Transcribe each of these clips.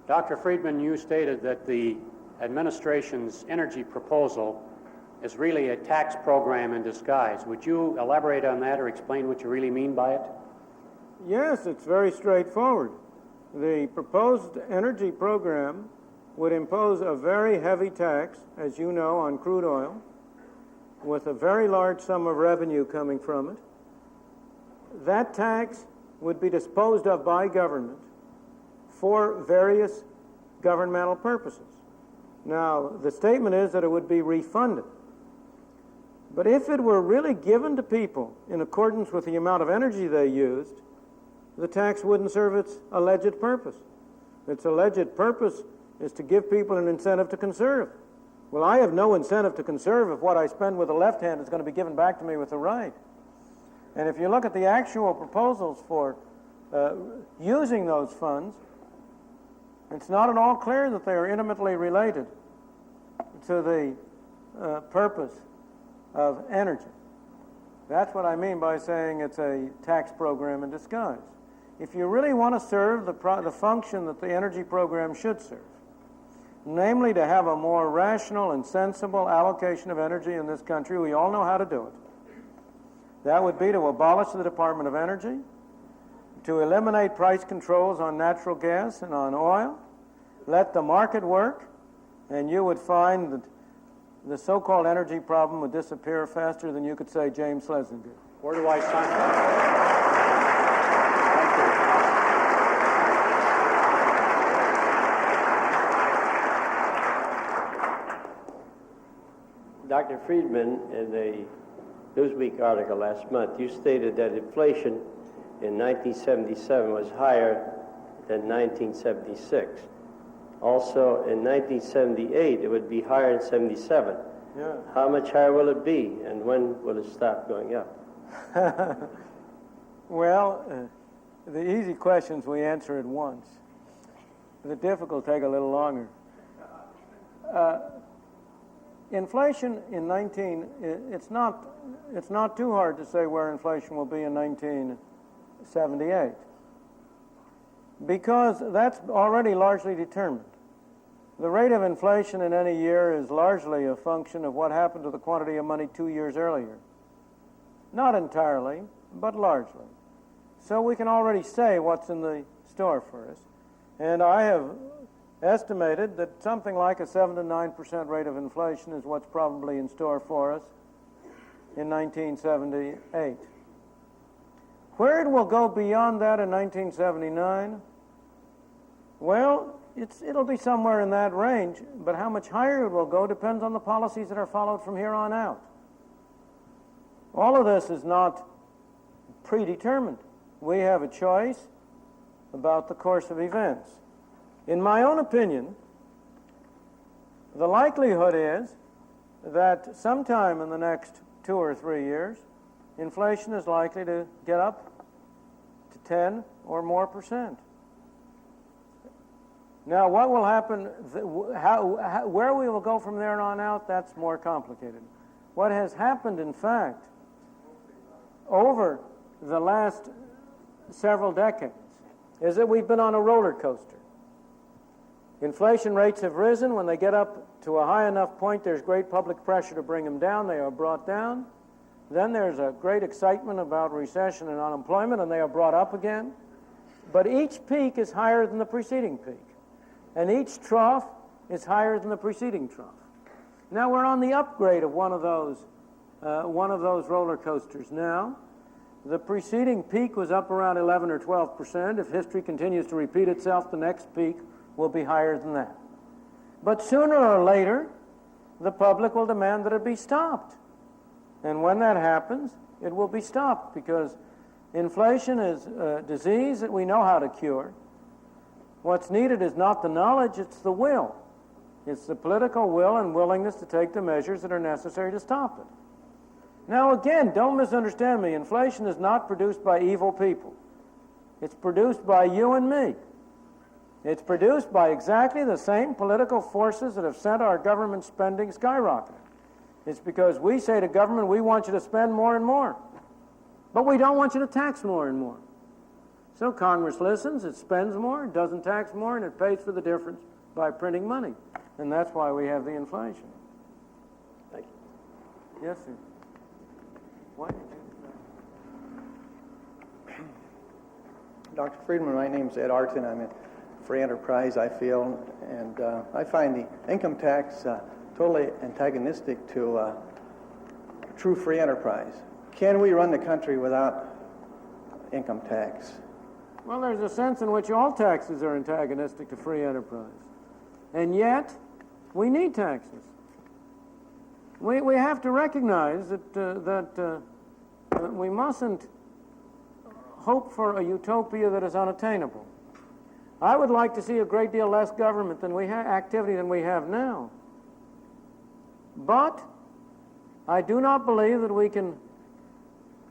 Dr. Friedman, you stated that the administration's energy proposal is really a tax program in disguise. Would you elaborate on that or explain what you really mean by it? Yes, it's very straightforward. The proposed energy program would impose a very heavy tax, as you know, on crude oil, with a very large sum of revenue coming from it. That tax would be disposed of by government for various governmental purposes. Now, the statement is that it would be refunded. But if it were really given to people in accordance with the amount of energy they used, the tax wouldn't serve its alleged purpose. Its alleged purpose is to give people an incentive to conserve. Well, I have no incentive to conserve if what I spend with the left hand is going to be given back to me with the right. And if you look at the actual proposals for using those funds, it's not at all clear that they are intimately related to the purpose of energy. That's what I mean by saying it's a tax program in disguise. If you really want to serve the function that the energy program should serve, namely to have a more rational and sensible allocation of energy in this country, we all know how to do it. That would be to abolish the Department of Energy, to eliminate price controls on natural gas and on oil, let the market work, and you would find that the so-called energy problem would disappear faster than you could say James Schlesinger. Where do I sign that? Dr. Friedman, in a Newsweek article last month, you stated that inflation in 1977 was higher than 1976. Also, in 1978, it would be higher in 77. Yeah. How much higher will it be, and when will it stop going up? Well, the easy questions we answer at once. The difficult take a little longer. Inflation in it's not too hard to say where inflation will be in 1978, because that's already largely determined. The rate of inflation in any year is largely a function of what happened to the quantity of money 2 years earlier. Not entirely, but largely. So we can already say what's in the store for us. And I have estimated that something like a 7 to 9% rate of inflation is what's probably in store for us in 1978. Where it will go beyond that in 1979, well, it'll be somewhere in that range, but how much higher it will go depends on the policies that are followed from here on out. All of this is not predetermined. We have a choice about the course of events. In my own opinion, the likelihood is that sometime in the next 2 or 3 years, inflation is likely to get up to 10 or more percent. Now, what will happen, where we will go from there on out, that's more complicated. What has happened, in fact, over the last several decades is that we've been on a roller coaster. Inflation rates have risen. When they get up to a high enough point, there's great public pressure to bring them down. They are brought down. Then there's a great excitement about recession and unemployment, and they are brought up again. But each peak is higher than the preceding peak, and each trough is higher than the preceding trough. Now we're on the upgrade of one of those roller coasters now. The preceding peak was up around 11 or 12%. If history continues to repeat itself, the next peak will be higher than that. But sooner or later, the public will demand that it be stopped. And when that happens, it will be stopped, because inflation is a disease that we know how to cure. What's needed is not the knowledge, it's the will. It's the political will and willingness to take the measures that are necessary to stop it. Now again, don't misunderstand me. Inflation is not produced by evil people. It's produced by you and me. It's produced by exactly the same political forces that have sent our government spending skyrocketing. It's because we say to government, we want you to spend more and more, but we don't want you to tax more and more. So Congress listens, it spends more, it doesn't tax more, and it pays for the difference by printing money. And that's why we have the inflation. Thank you. Yes, sir. Why did you? Dr. Friedman, my name's Ed Arton. I'm in free enterprise, I feel, and I find the income tax totally antagonistic to true free enterprise. Can we run the country without income tax? Well, there's a sense in which all taxes are antagonistic to free enterprise. And yet, we need taxes. We have to recognize that we mustn't hope for a utopia that is unattainable. I would like to see a great deal less government activity than we have now. But I do not believe that we can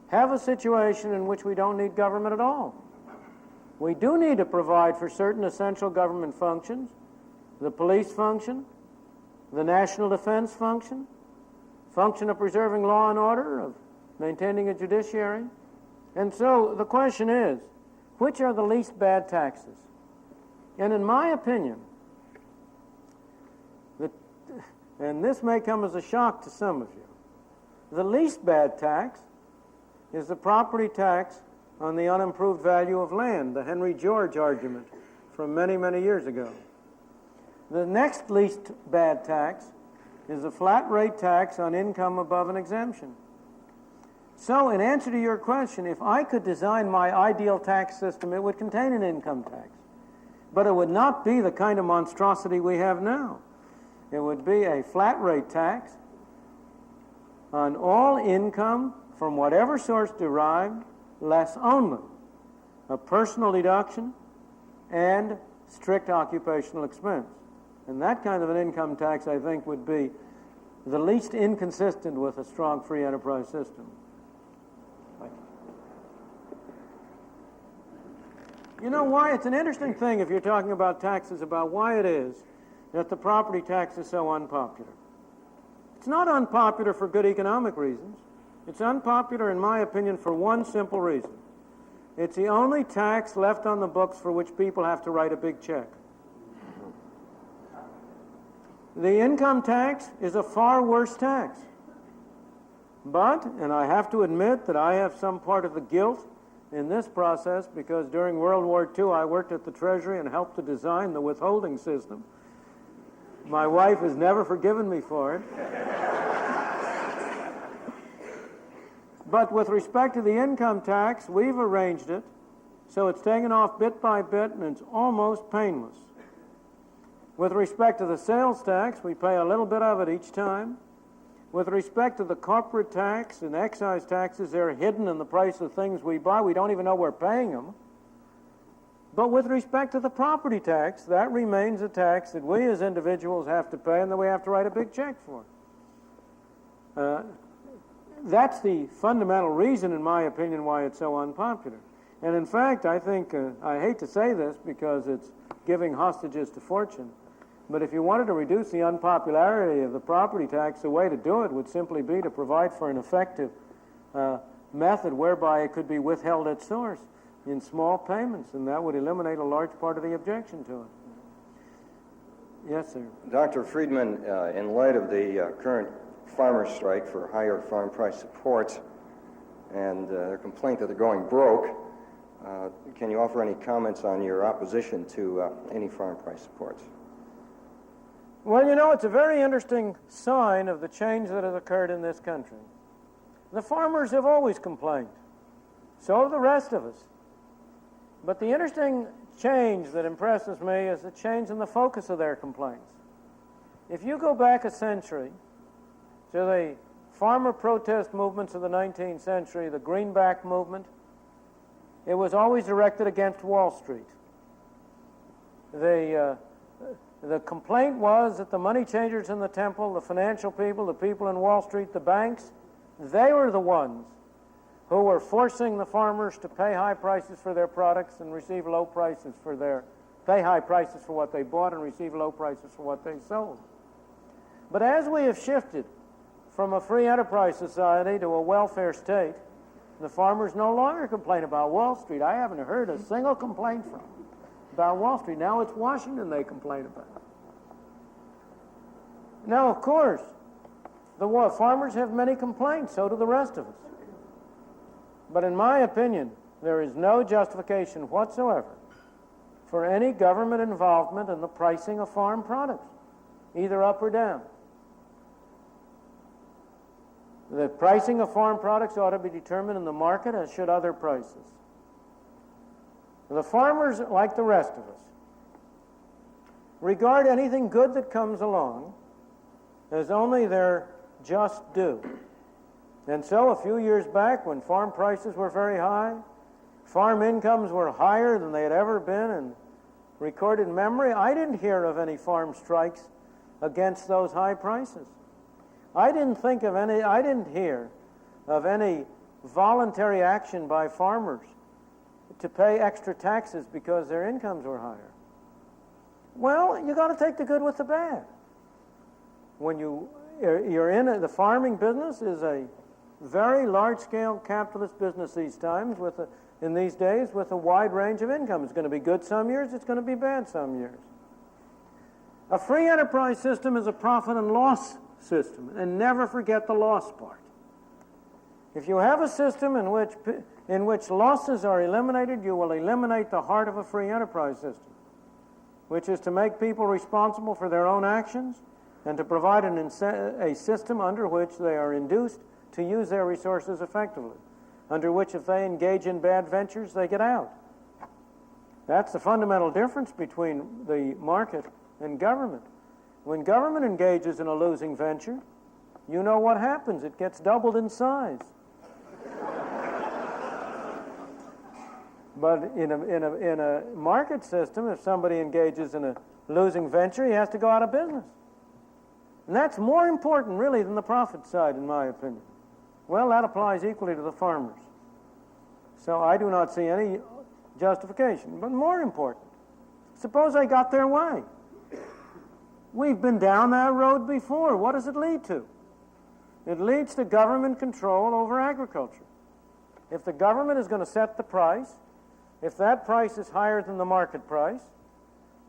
have a situation in which we don't need government at all. We do need to provide for certain essential government functions, the police function, the national defense function of preserving law and order, of maintaining a judiciary. And so the question is, which are the least bad taxes? And in my opinion, and this may come as a shock to some of you, the least bad tax is the property tax on the unimproved value of land, the Henry George argument from many, many years ago. The next least bad tax is a flat rate tax on income above an exemption. So in answer to your question, if I could design my ideal tax system, it would contain an income tax. But it would not be the kind of monstrosity we have now. It would be a flat rate tax on all income from whatever source derived, less only a personal deduction and strict occupational expense. And that kind of an income tax, I think, would be the least inconsistent with a strong free enterprise system. You know why? It's an interesting thing if you're talking about taxes, about why it is that the property tax is so unpopular. It's not unpopular for good economic reasons. It's unpopular, in my opinion, for one simple reason. It's the only tax left on the books for which people have to write a big check. The income tax is a far worse tax. But, and I have to admit that I have some part of the guilt in this process, because during World War II I worked at the Treasury and helped to design the withholding system. My wife has never forgiven me for it. But with respect to the income tax, we've arranged it so it's taken off bit by bit and it's almost painless. With respect to the sales tax, we pay a little bit of it each time. With respect to the corporate tax and excise taxes, they're hidden in the price of things we buy. We don't even know we're paying them. But with respect to the property tax, that remains a tax that we as individuals have to pay and that we have to write a big check for. That's the fundamental reason, in my opinion, why it's so unpopular. And in fact, I think, I hate to say this because it's giving hostages to fortune, but if you wanted to reduce the unpopularity of the property tax, the way to do it would simply be to provide for an effective method whereby it could be withheld at source in small payments, and that would eliminate a large part of the objection to it. Yes, sir. Dr. Friedman, in light of the current farmer strike for higher farm price supports and their complaint that they're going broke, can you offer any comments on your opposition to any farm price supports? Well, you know, it's a very interesting sign of the change that has occurred in this country. The farmers have always complained. So have the rest of us. But the interesting change that impresses me is the change in the focus of their complaints. If you go back a century to the farmer protest movements of the 19th century, the Greenback movement, it was always directed against Wall Street. The complaint was that the money changers in the temple, the financial people, the people in Wall Street, the banks, they were the ones who were forcing the farmers to pay high prices for their products and receive low prices for pay high prices for what they bought and receive low prices for what they sold. But as we have shifted from a free enterprise society to a welfare state, The farmers no longer complain about Wall Street. I haven't heard a single complaint from them about Wall Street. Now it's Washington they complain about. Now, of course, the farmers have many complaints, so do the rest of us. But in my opinion, there is no justification whatsoever for any government involvement in the pricing of farm products, either up or down. The pricing of farm products ought to be determined in the market, as should other prices. The farmers, like the rest of us, regard anything good that comes along as only their just due. And so a few years back, when farm prices were very high, farm incomes were higher than they had ever been in recorded memory, I didn't hear of any farm strikes against those high prices. I didn't hear of any voluntary action by farmers to pay extra taxes because their incomes were higher. Well, you got to take the good with the bad. When you're in the farming business is a very large-scale capitalist business in these days with a wide range of income. It's going to be good some years, it's going to be bad some years. A free enterprise system is a profit and loss system, and never forget the loss part. If you have a system in which losses are eliminated, you will eliminate the heart of a free enterprise system, which is to make people responsible for their own actions and to provide a system under which they are induced to use their resources effectively, under which if they engage in bad ventures, they get out. That's the fundamental difference between the market and government. When government engages in a losing venture, you know what happens. It gets doubled in size. But in a market system, if somebody engages in a losing venture, he has to go out of business. And that's more important, really, than the profit side, in my opinion. Well, that applies equally to the farmers. So I do not see any justification. But more important, suppose they got their way. We've been down that road before. What does it lead to? It leads to government control over agriculture. If the government is going to set the price, if that price is higher than the market price,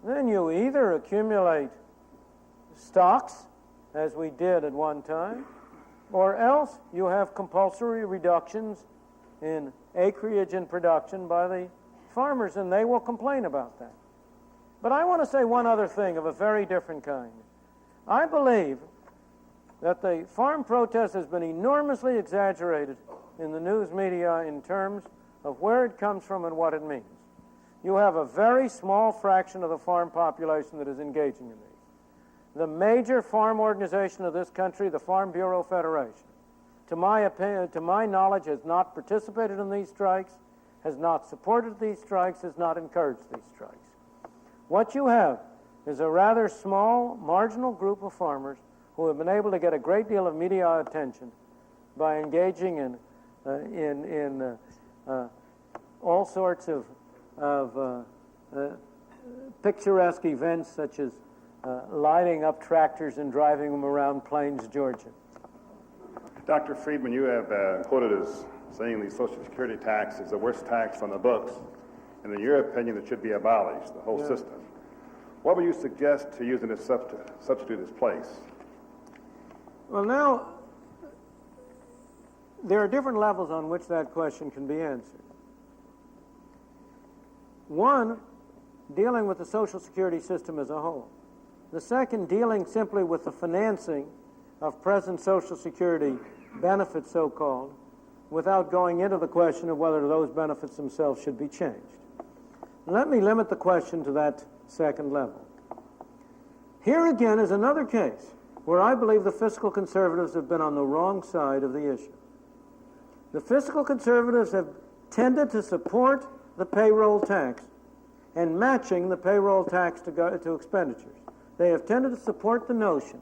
then you either accumulate stocks, as we did at one time, or else you have compulsory reductions in acreage and production by the farmers, and they will complain about that. But I want to say one other thing of a very different kind. I believe that the farm protest has been enormously exaggerated in the news media in terms of where it comes from and what it means. You have a very small fraction of the farm population that is engaging in these. The major farm organization of this country, the Farm Bureau Federation, to my opinion, to my knowledge, has not participated in these strikes, has not supported these strikes, has not encouraged these strikes. What you have is a rather small, marginal group of farmers who have been able to get a great deal of media attention by engaging in all sorts of picturesque events, such as lighting up tractors and driving them around Plains, Georgia. Dr. Friedman, you have quoted as saying the Social Security tax is the worst tax on the books, and in your opinion, it should be abolished, the whole system. What would you suggest to using this substitute its place? Well, now, there are different levels on which that question can be answered. One, dealing with the Social Security system as a whole. The second, dealing simply with the financing of present Social Security benefits, so-called, without going into the question of whether those benefits themselves should be changed. Let me limit the question to that second level. Here again is another case where I believe the fiscal conservatives have been on the wrong side of the issue. The fiscal conservatives have tended to support the payroll tax and matching the payroll tax to expenditures. They have tended to support the notion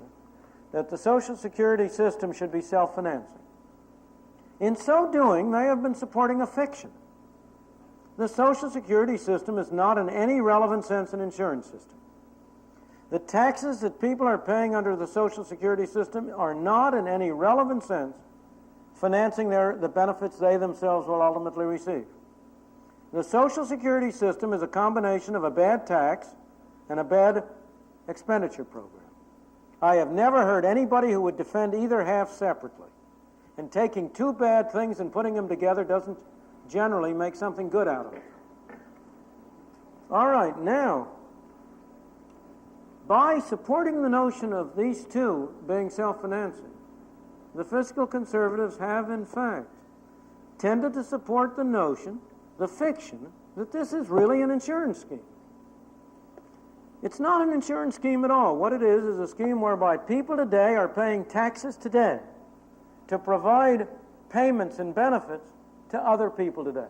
that the Social Security system should be self-financing. In so doing, they have been supporting a fiction. The Social Security system is not in any relevant sense an insurance system. The taxes that people are paying under the Social Security system are not in any relevant sense financing the benefits they themselves will ultimately receive. The Social Security system is a combination of a bad tax and a bad expenditure program. I have never heard anybody who would defend either half separately. And taking two bad things and putting them together doesn't generally make something good out of it. All right, now, by supporting the notion of these two being self-financing, the fiscal conservatives have, in fact, tended to support the notion, the fiction, that this is really an insurance scheme. It's not an insurance scheme at all. What it is a scheme whereby people today are paying taxes today to provide payments and benefits to other people today.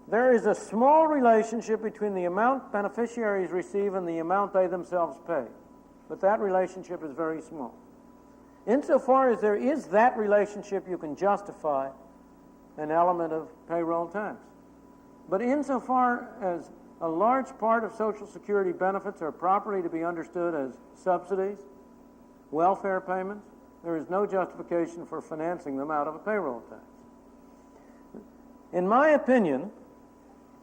There is a small relationship between the amount beneficiaries receive and the amount they themselves pay, but that relationship is very small. Insofar as there is that relationship, you can justify an element of payroll tax. But insofar as a large part of Social Security benefits are properly to be understood as subsidies, welfare payments, there is no justification for financing them out of a payroll tax. In my opinion,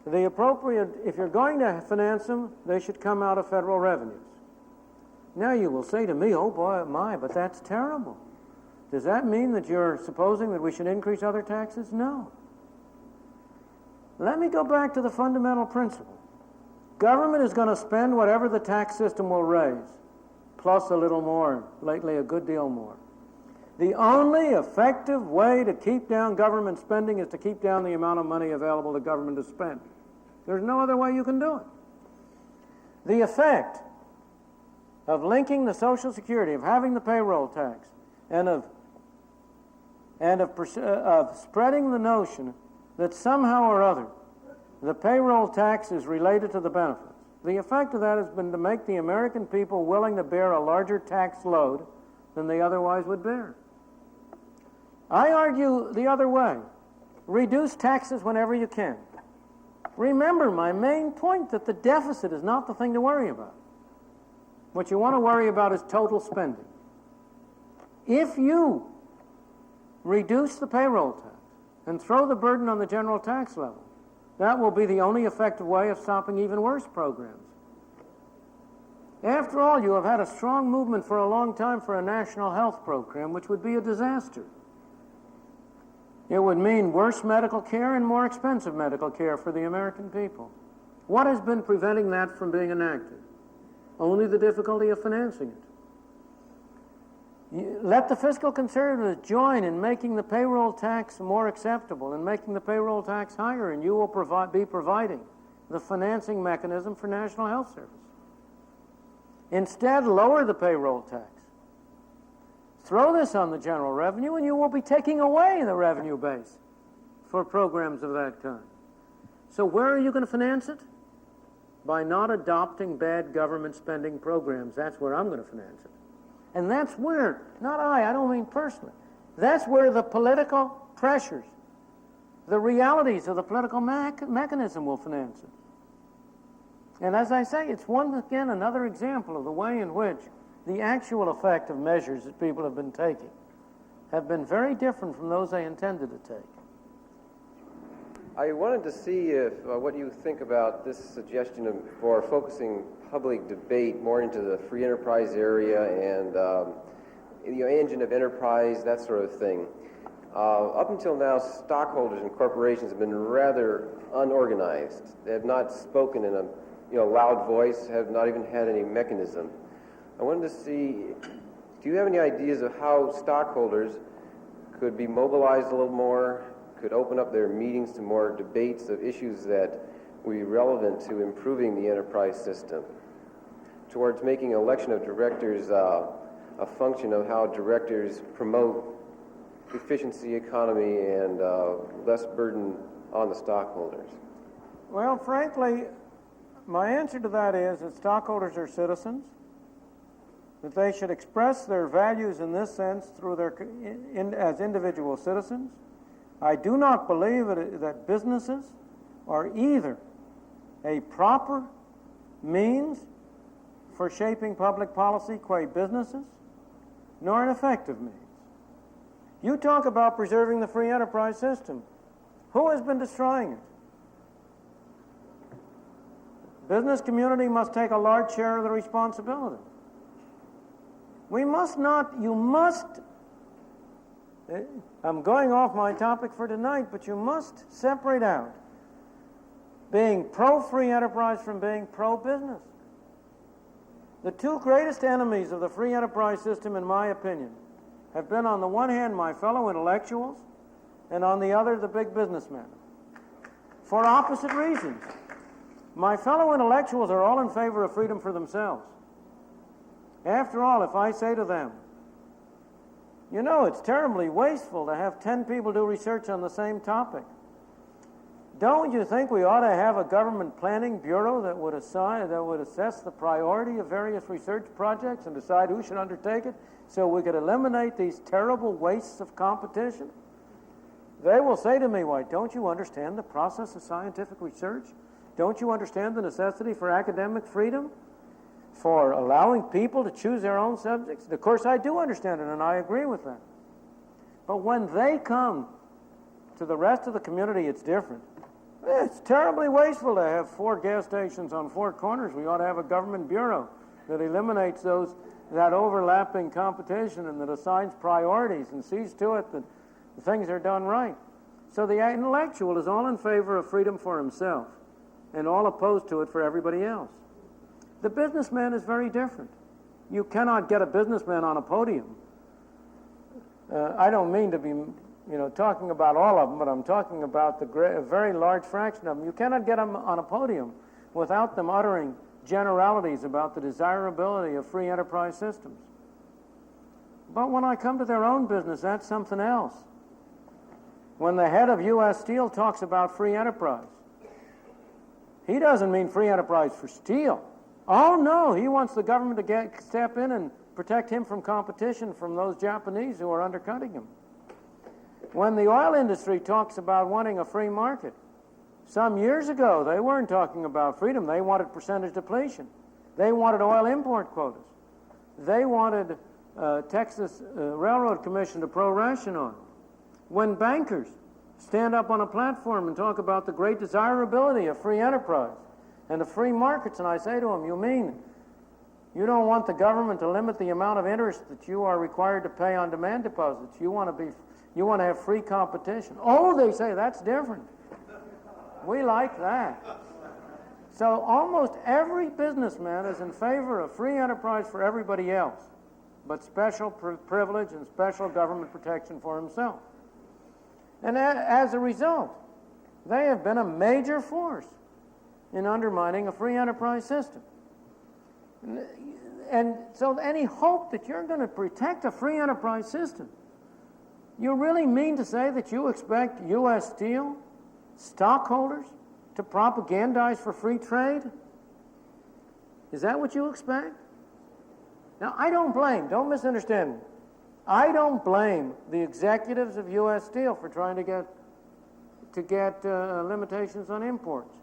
the appropriate, if you're going to finance them, they should come out of federal revenues. Now you will say to me, oh boy, my, but that's terrible. Does that mean that you're supposing that we should increase other taxes? No. Let me go back to the fundamental principle. Government is going to spend whatever the tax system will raise, plus a little more, lately a good deal more. The only effective way to keep down government spending is to keep down the amount of money available to government to spend. There's no other way you can do it. The effect of linking the Social Security, of having the payroll tax, and of spreading the notion that somehow or other the payroll tax is related to the benefits. The effect of that has been to make the American people willing to bear a larger tax load than they otherwise would bear. I argue the other way. Reduce taxes whenever you can. Remember my main point that the deficit is not the thing to worry about. What you want to worry about is total spending. If you reduce the payroll tax and throw the burden on the general tax level, that will be the only effective way of stopping even worse programs. After all, you have had a strong movement for a long time for a national health program, which would be a disaster. It would mean worse medical care and more expensive medical care for the American people. What has been preventing that from being enacted? Only the difficulty of financing it. Let the fiscal conservatives join in making the payroll tax more acceptable and making the payroll tax higher, and you will be providing the financing mechanism for National Health Service. Instead, lower the payroll tax. Throw this on the general revenue, and you will be taking away the revenue base for programs of that kind. So where are you going to finance it? By not adopting bad government spending programs. That's where I'm going to finance it. And that's where, not I don't mean personally, that's where the political pressures, the realities of the political mechanism will finance it. And as I say, it's again another example of the way in which the actual effect of measures that people have been taking have been very different from those they intended to take. I wanted to see if what you think about this suggestion for focusing public debate more into the free enterprise area and engine of enterprise, that sort of thing. Up until now, stockholders and corporations have been rather unorganized. They have not spoken in a loud voice, have not even had any mechanism. I wanted to see, do you have any ideas of how stockholders could be mobilized a little more, could open up their meetings to more debates of issues that would be relevant to improving the enterprise system, towards making election of directors a function of how directors promote efficiency, economy, and less burden on the stockholders? Well, frankly, my answer to that is that stockholders are citizens, that they should express their values in this sense through as individual citizens. I do not believe that businesses are either a proper means for shaping public policy qua businesses, nor an effective means. You talk about preserving the free enterprise system. Who has been destroying it? Business community must take a large share of the responsibility. We must not, you must, I'm going off my topic for tonight, but you must separate out being pro-free enterprise from being pro-business. The two greatest enemies of the free enterprise system, in my opinion, have been on the one hand my fellow intellectuals, and on the other the big businessmen, for opposite reasons. My fellow intellectuals are all in favor of freedom for themselves. After all, if I say to them, you know, it's terribly wasteful to have 10 people do research on the same topic. Don't you think we ought to have a government planning bureau that would assess the priority of various research projects and decide who should undertake it so we could eliminate these terrible wastes of competition? They will say to me, why, don't you understand the process of scientific research? Don't you understand the necessity for academic freedom? For allowing people to choose their own subjects? And of course, I do understand it, and I agree with that. But when they come to the rest of the community, it's different. It's terribly wasteful to have 4 gas stations on 4 corners. We ought to have a government bureau that eliminates that overlapping competition and that assigns priorities and sees to it that the things are done right. So the intellectual is all in favor of freedom for himself and all opposed to it for everybody else. The businessman is very different. You cannot get a businessman on a podium. I don't mean to be, talking about all of them, but I'm talking about a very large fraction of them. You cannot get them on a podium without them uttering generalities about the desirability of free enterprise systems. But when I come to their own business, that's something else. When the head of U.S. Steel talks about free enterprise, he doesn't mean free enterprise for steel. Oh, no, he wants the government to step in and protect him from competition from those Japanese who are undercutting him. When the oil industry talks about wanting a free market, some years ago they weren't talking about freedom. They wanted percentage depletion. They wanted oil import quotas. They wanted Texas Railroad Commission to pro-ration oil. When bankers stand up on a platform and talk about the great desirability of free enterprise and the free markets, and I say to them, you mean you don't want the government to limit the amount of interest that you are required to pay on demand deposits? You want to have free competition. Oh, they say, that's different. We like that. So almost every businessman is in favor of free enterprise for everybody else, but special privilege and special government protection for himself. And as a result, they have been a major force in undermining a free enterprise system. And so any hope that you're going to protect a free enterprise system, you really mean to say that you expect U.S. Steel stockholders to propagandize for free trade? Is that what you expect? Now, don't misunderstand me. I don't blame the executives of U.S. Steel for trying to get limitations on imports,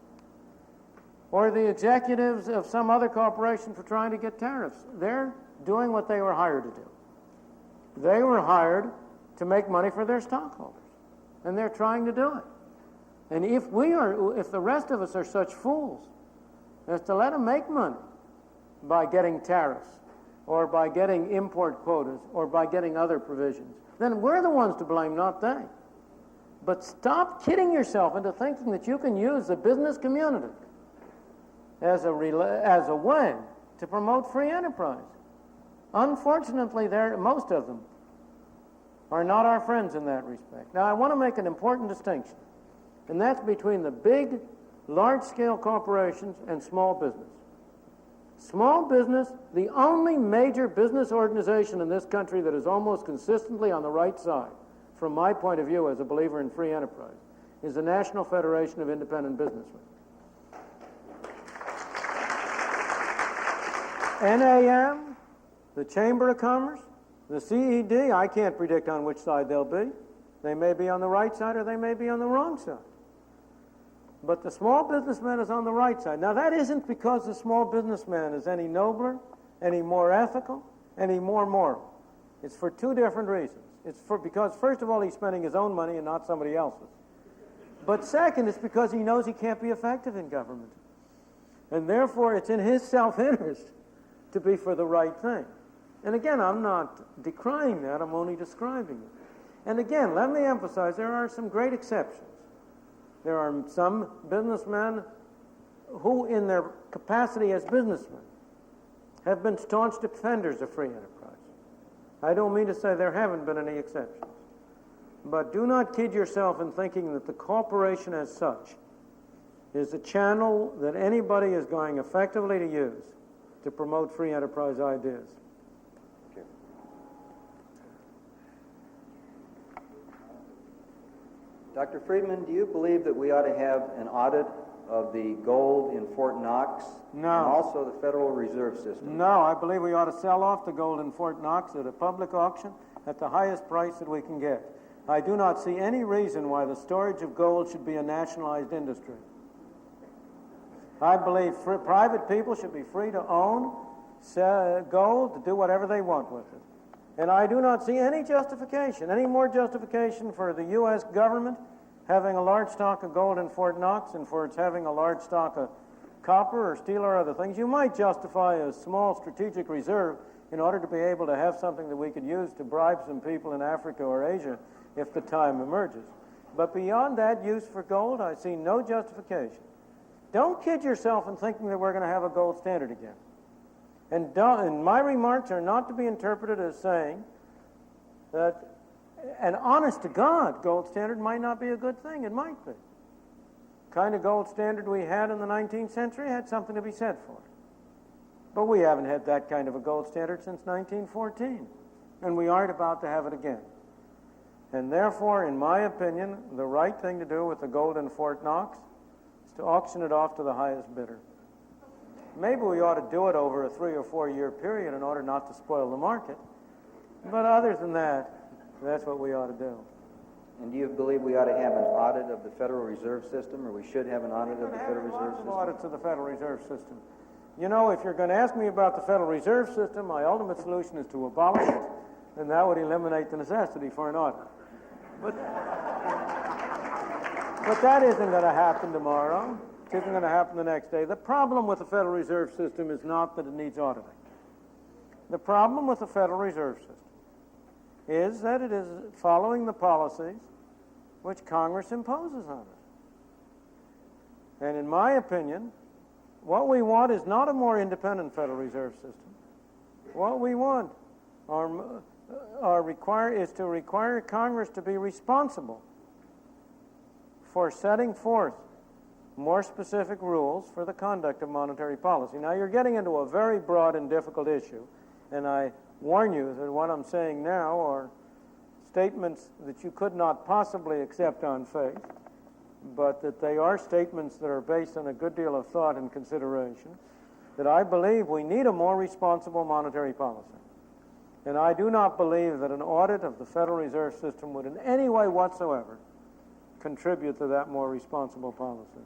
or the executives of some other corporation for trying to get tariffs. They're doing what they were hired to do. They were hired to make money for their stockholders, and they're trying to do it. And if the rest of us are such fools as to let them make money by getting tariffs, or by getting import quotas, or by getting other provisions, then we're the ones to blame, not they. But stop kidding yourself into thinking that you can use the business community as a way to promote free enterprise. Unfortunately, most of them are not our friends in that respect. Now, I want to make an important distinction, and that's between the big, large-scale corporations and small business. Small business, the only major business organization in this country that is almost consistently on the right side, from my point of view as a believer in free enterprise, is the National Federation of Independent Businessmen. NAM, the Chamber of Commerce, the CED, I can't predict on which side they'll be. They may be on the right side or they may be on the wrong side. But the small businessman is on the right side. Now, that isn't because the small businessman is any nobler, any more ethical, any more moral. It's for two different reasons. because, first of all, he's spending his own money and not somebody else's. But second, it's because he knows he can't be effective in government. And therefore, it's in his self-interest to be for the right thing. And again, I'm not decrying that, I'm only describing it. And again, let me emphasize, there are some great exceptions. There are some businessmen who, in their capacity as businessmen, have been staunch defenders of free enterprise. I don't mean to say there haven't been any exceptions. But do not kid yourself in thinking that the corporation as such is a channel that anybody is going effectively to use to promote free enterprise ideas. Dr. Friedman, do you believe that we ought to have an audit of the gold in Fort Knox? No. And also the Federal Reserve System? No, I believe we ought to sell off the gold in Fort Knox at a public auction at the highest price that we can get. I do not see any reason why the storage of gold should be a nationalized industry. I believe private people should be free to own gold, to do whatever they want with it. And I do not see any justification, any more justification for the U.S. government having a large stock of gold in Fort Knox and for its having a large stock of copper or steel or other things. You might justify a small strategic reserve in order to be able to have something that we could use to bribe some people in Africa or Asia if the time emerges. But beyond that use for gold, I see no justification. Don't kid yourself in thinking that we're going to have a gold standard again. And my remarks are not to be interpreted as saying that an honest-to-God gold standard might not be a good thing. It might be. The kind of gold standard we had in the 19th century had something to be said for it. But we haven't had that kind of a gold standard since 1914, and we aren't about to have it again. And therefore, in my opinion, the right thing to do with the gold in Fort Knox is to auction it off to the highest bidder. Maybe we ought to do it over a 3 or 4 year period in order not to spoil the market. But other than that, that's what we ought to do. And do you believe we ought to have an audit of the Federal Reserve System, or we should have an audit of the Federal Reserve System? Audits of the Federal Reserve System. You know, if you're going to ask me about the Federal Reserve System, my ultimate solution is to abolish it, and that would eliminate the necessity for an audit. But that isn't going to happen tomorrow. It isn't going to happen the next day. The problem with the Federal Reserve System is not that it needs auditing. The problem with the Federal Reserve System is that it is following the policies which Congress imposes on it. And in my opinion, what we want is not a more independent Federal Reserve System. What we want is to require Congress to be responsible for setting forth more specific rules for the conduct of monetary policy. Now, you're getting into a very broad and difficult issue, and I warn you that what I'm saying now are statements that you could not possibly accept on faith, but that they are statements that are based on a good deal of thought and consideration, that I believe we need a more responsible monetary policy. And I do not believe that an audit of the Federal Reserve System would in any way whatsoever contribute to that more responsible policy.